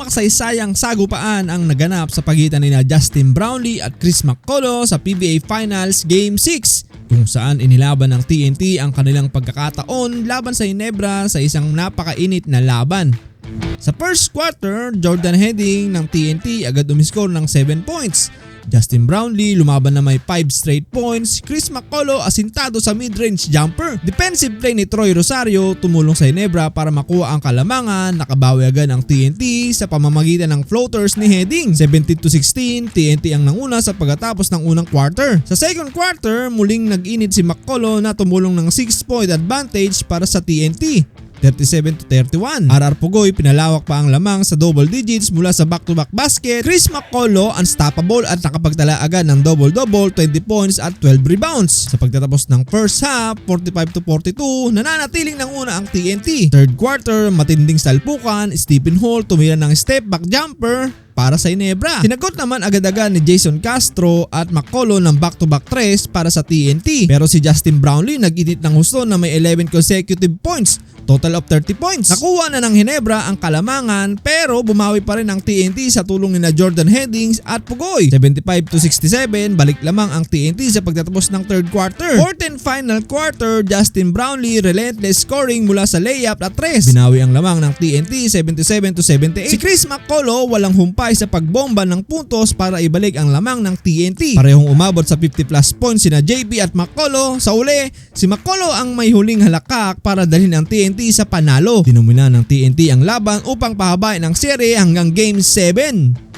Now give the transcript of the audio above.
Makasaysayang sagupaan ang naganap sa pagitan ni Justin Brownlee at Chris McCullough sa PBA Finals Game 6 kung saan inilaban ng TNT ang kanilang pagkakataon laban sa Ginebra sa isang napakainit na laban. Sa first quarter, Jordan Heading ng TNT agad umiscore ng 7 points. Justin Brownlee lumaban na may 5 straight points. Chris McCullough asintado sa mid-range jumper. Defensive play ni Troy Rosario tumulong sa Ginebra para makuha ang kalamangan. Nakabawi agad ang TNT sa pamamagitan ng floaters ni Heading. 17-16, TNT ang nanguna sa pagkatapos ng unang quarter. Sa second quarter, muling nag-init si McCullough na tumulong ng 6-point advantage para sa TNT. 37-31. RR Pugoy pinalawak pa ang lamang sa double digits mula sa back-to-back basket. Chris McCullough unstoppable at nakapagtala agad ng double-double, 20 points at 12 rebounds. Sa pagtatapos ng first half, 45-42, nananatiling nanguna ang TNT. Third quarter, matinding salpukan, Stephen Hall tumira ng step back jumper para sa Ginebra. Sinagot naman agad-agad ni Jason Castro at McCullough ng back-to-back threes para sa TNT. Pero si Justin Brownlee nag-init ng husto na may 11 consecutive points. Total of 30 points. Nakuha na ng Ginebra ang kalamangan pero bumawi pa rin ang TNT sa tulong ni Jordan Headings at Pugoy. 75-67, balik lamang ang TNT sa pagtatapos ng third quarter. Fourth and final quarter, Justin Brownlee relentless scoring mula sa layup at tres. Binawi ang lamang ng TNT 77-78. Si Chris McCullough walang humpay sa pagbomba ng puntos para ibalik ang lamang ng TNT. Parehong umabot sa 50 plus points sina JB at McCullough. Sa uli, si McCullough ang may huling halakak para dalhin ang TNT sa panalo. Dinumina ng TNT ang laban upang pahabain ang serye hanggang Game 7.